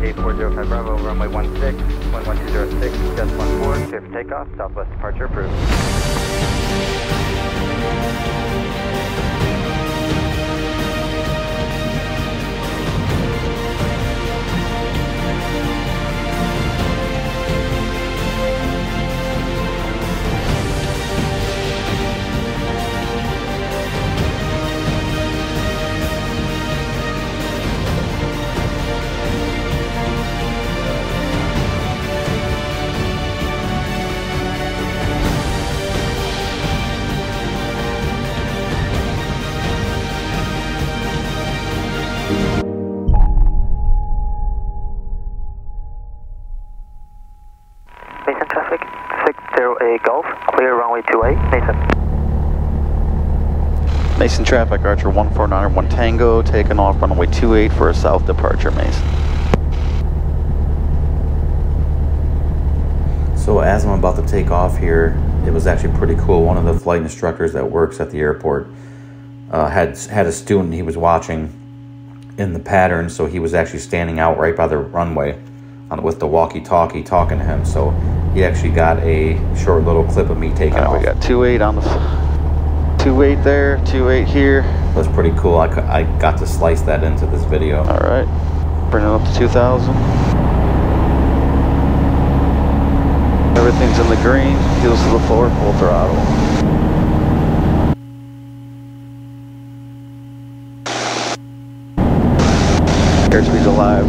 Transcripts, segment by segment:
8405 Bravo, runway 16, 11206, just 14, clear for takeoff, Southwest departure approved. Mason traffic, 608 Golf, clear runway 28, Mason. Mason traffic, Archer 14901 Tango, taking off runway 28 for a south departure, Mason. So as I'm about to take off here, it was actually pretty cool. One of the flight instructors that works at the airport had a student he was watching in the pattern, so he was actually standing out right by the runway with the walkie-talkie talking to him. So he actually got a short little clip of me taking off. We got 28 on the 28 there, 28 here. That's pretty cool. I got to slice that into this video. All right, bring it up to 2,000. Everything's in the green, heels to the floor, full throttle. Airspeed's alive.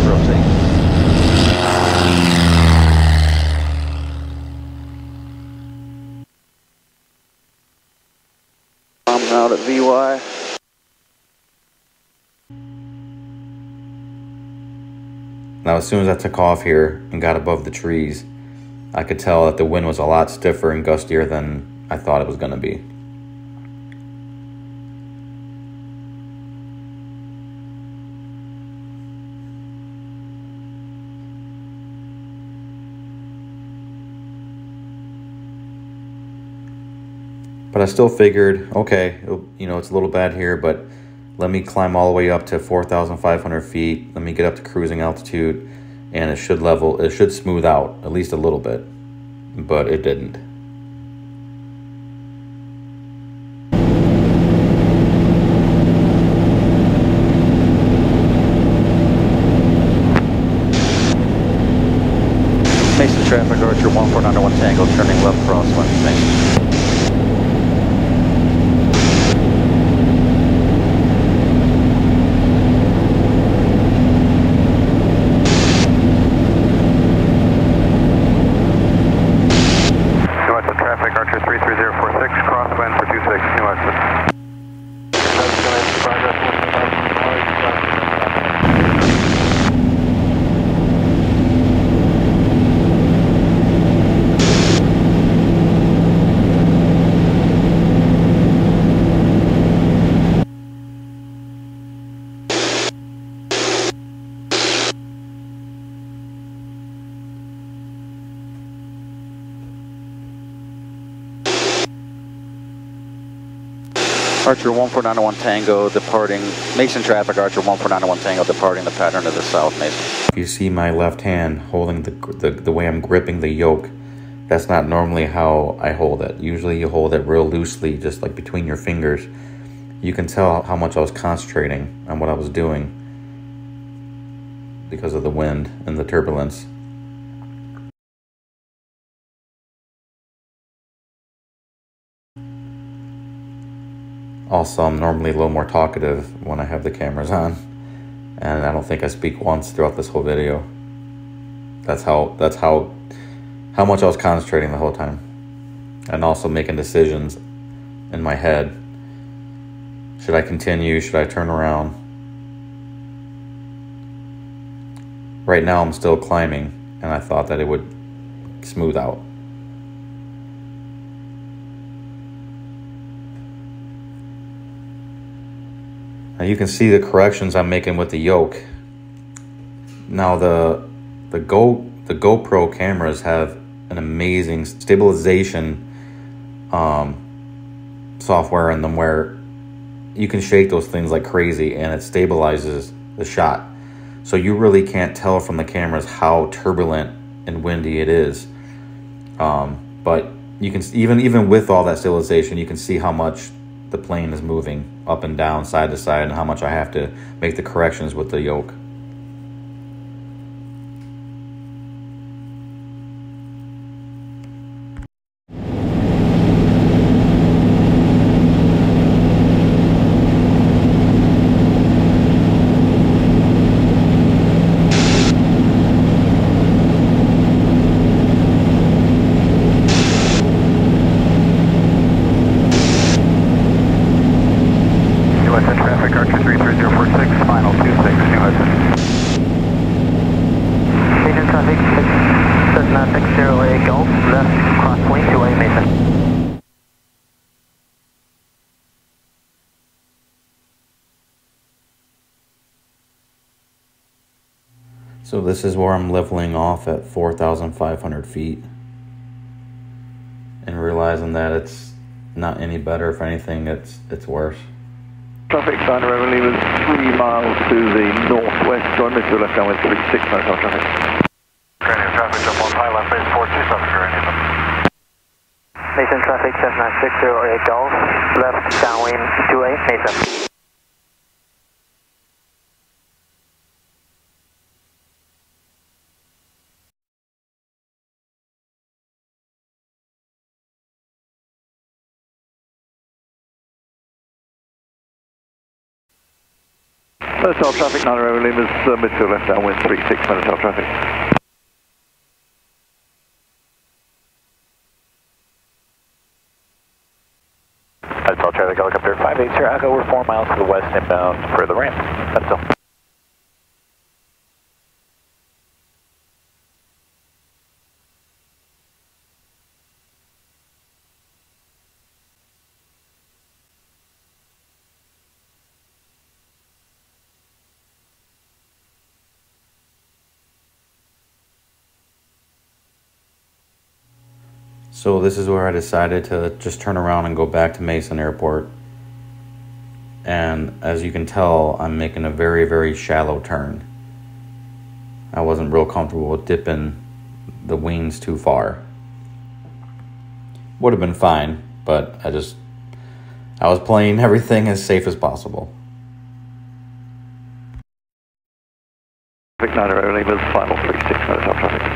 Rotate. I'm out at VY. Now, as soon as I took off here and got above the trees, I could tell that the wind was a lot stiffer and gustier than I thought it was going to be. But I still figured, okay, you know, it's a little bad here, but let me climb all the way up to 4,500 feet. Let me get up to cruising altitude, and it should smooth out at least a little bit, but it didn't. Mason traffic, Archer 14901 Tango, turning left crosswind, Mason. Archer 14901 Tango departing, Mason traffic, Archer 14901 Tango departing the pattern to the south, Mason. If you see my left hand holding the way I'm gripping the yoke, that's not normally how I hold it. Usually you hold it real loosely, just like between your fingers. You can tell how much I was concentrating on what I was doing because of the wind and the turbulence. Also, I'm normally a little more talkative when I have the cameras on, and I don't think I speak once throughout this whole video. That's how much I was concentrating the whole time, and also making decisions in my head. Should I continue? Should I turn around? Right now, I'm still climbing, and I thought that it would smooth out. Now you can see the corrections I'm making with the yoke. Now the GoPro cameras have an amazing stabilization software in them where you can shake those things like crazy and it stabilizes the shot. So you really can't tell from the cameras how turbulent and windy it is. But you can, even with all that stabilization, you can see how much the plane is moving up and down, side to side, and how much I have to make the corrections with the yoke. USN traffic, Archer 33046, final 26, USN. Agent traffic, Cessna 608 Golf, left crosswind 2A Mason. So this is where I'm leveling off at 4,500 feet and realizing that it's not any better. If anything, it's worse. Traffic sign Reveille was 3 miles to the northwest, join me to left downwind 36 minutes off traffic. Granite traffic, jump on high left base 427, Granite. Mason traffic, Cessna 608 Golf, left downwind 2A Mason. First off traffic, 9 Reveille was midfield left downwind 36 minutes off traffic. That's all traffic, helicopter 580, Echo, we're 4 miles to the west inbound for the ramp. That's all. So this is where I decided to just turn around and go back to Mason Airport. And as you can tell, I'm making a very, very shallow turn. I wasn't real comfortable with dipping the wings too far. Would have been fine, but I was playing everything as safe as possible. Traffic, 9 Reveille was final 36 minutes off traffic.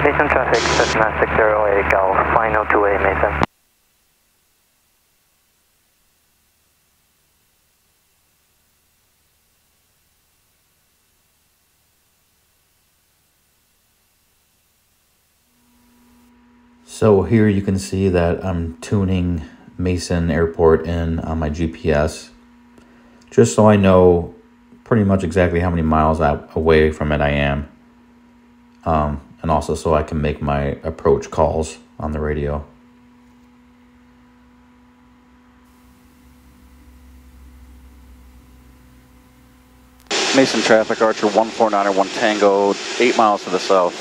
Mason traffic, Cessna 608 Golf, final 2A Mason. So here you can see that I'm tuning Mason Airport in on my GPS, just so I know pretty much exactly how many miles away from it I am. And also so I can make my approach calls on the radio. Mason traffic, Archer 149 Tango, 8 miles to the south,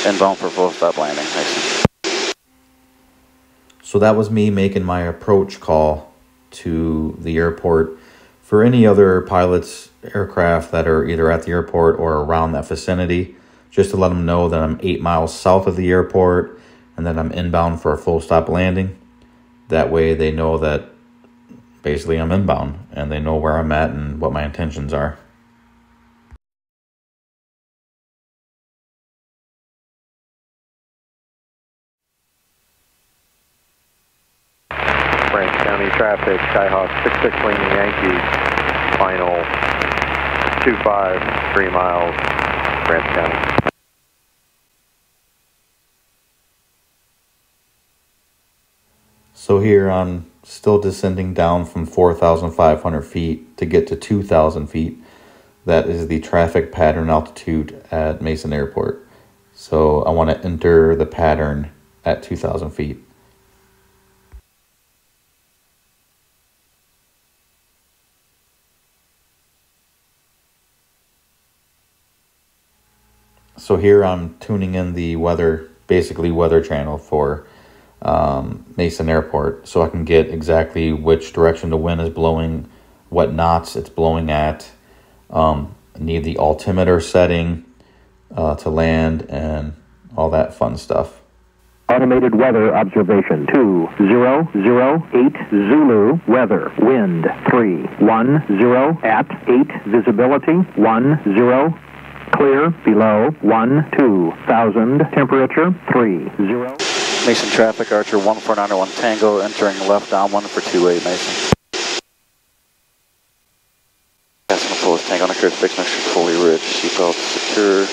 inbound for full stop landing. Mason. So that was me making my approach call to the airport. For any other pilots, aircraft that are either at the airport or around that vicinity, just to let them know that I'm 8 miles south of the airport and that I'm inbound for a full stop landing. That way they know that basically I'm inbound and they know where I'm at and what my intentions are. Branch County traffic, Skyhawk 66 leaning Yankee, final 25, 3 miles, Branch County. So here I'm still descending down from 4,500 feet to get to 2,000 feet. That is the traffic pattern altitude at Mason Airport. So I want to enter the pattern at 2,000 feet. So here I'm tuning in the weather, basically weather channel for Mason Airport, so I can get exactly which direction the wind is blowing, what knots it's blowing at. Need the altimeter setting to land and all that fun stuff. Automated weather observation 2008 Zulu weather wind 310 at 8 visibility 10 clear below 12,000 temperature 30. Mason traffic, Archer 1491 Tango, entering left downwind for 28 Mason. Passing approach, Tango on a curve, fixed mixture fully rich, seatbelt secure,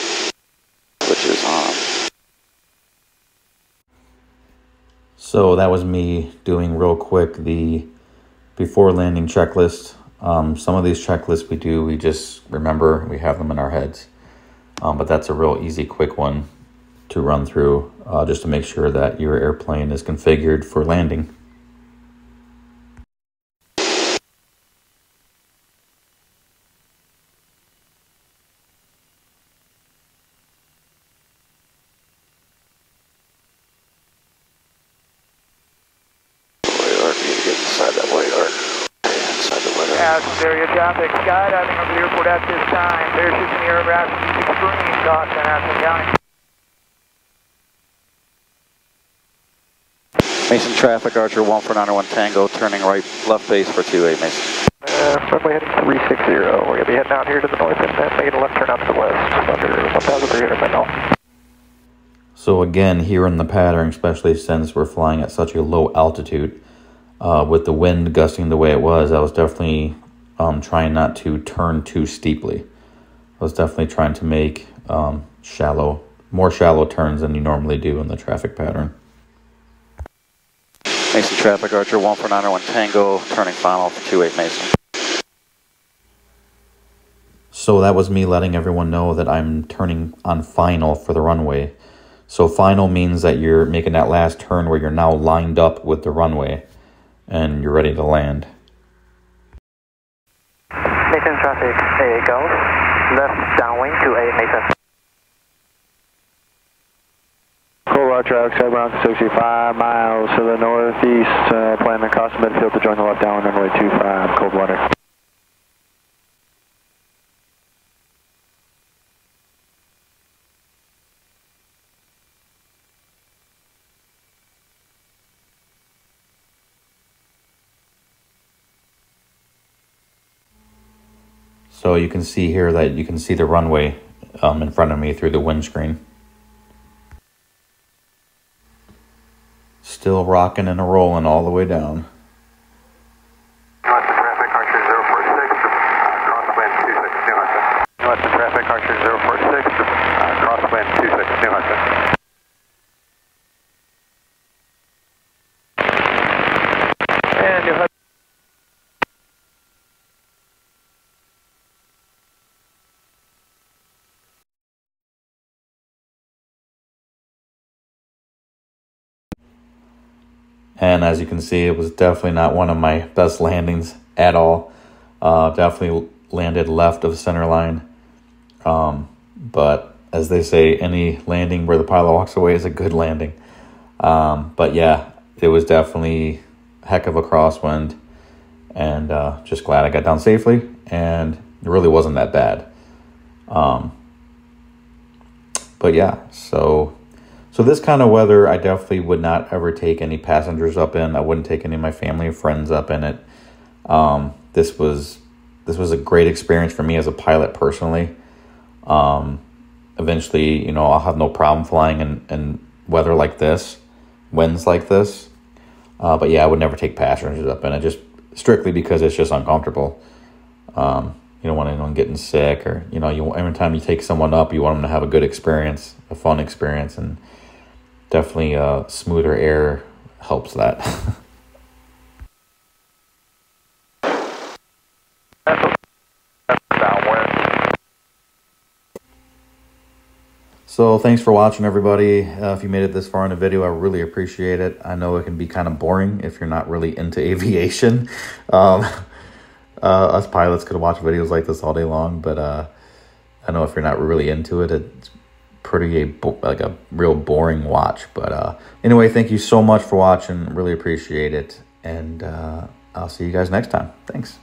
switches on. So that was me doing real quick the before landing checklist. Some of these checklists we just remember, we have them in our heads. But that's a real easy, quick one to run through just to make sure that your airplane is configured for landing. Area traffic, skydiving over the airport at this time. Parachutes in the aircraft, extreme caution, Aspen County. Mason traffic, Archer 1491 Tango, turning right, left base for 28 Mason. Runway heading 360. We're going to be heading out here to the north and then making a left turn out to the west, under 1,300 feet off. So again, here in the pattern, especially since we're flying at such a low altitude, with the wind gusting the way it was, I was definitely trying not to turn too steeply. I was definitely trying to make more shallow turns than you normally do in the traffic pattern. Mason traffic, Archer 1491 Tango, turning final for 28 Mason. So that was me letting everyone know that I'm turning on final for the runway. So final means that you're making that last turn where you're now lined up with the runway and you're ready to land. Mason traffic, A Golf, left downwind to A Mason. Cool, Roger, Alex, around 65 miles to the northeast, planning across the midfield to join the left downwind runway 25, cold water. So you can see here that you can see the runway in front of me through the windscreen. Still rocking and rolling all the way down. North traffic, Archer 046, crosswind 262. North traffic, Archer 046, crosswind 262. And you have And as you can see, it was definitely not one of my best landings at all. Definitely landed left of center line. But as they say, any landing where the pilot walks away is a good landing. But yeah, it was definitely a heck of a crosswind. And just glad I got down safely. And it really wasn't that bad. But yeah, so this kind of weather, I definitely would not ever take any passengers up in. I wouldn't take any of my family or friends up in it. This was a great experience for me as a pilot personally. Eventually, I'll have no problem flying in weather like this, winds like this. But yeah, I would never take passengers up in it, just strictly because it's just uncomfortable. You don't want anyone getting sick, or every time you take someone up, you want them to have a good experience, a fun experience, and definitely smoother air helps that. So thanks for watching, everybody. If you made it this far in the video, I really appreciate it. I know it can be kind of boring if you're not really into aviation. Us pilots could watch videos like this all day long, but I know if you're not really into it, it's like a real boring watch. But anyway, thank you so much for watching. Really appreciate it. And I'll see you guys next time. Thanks.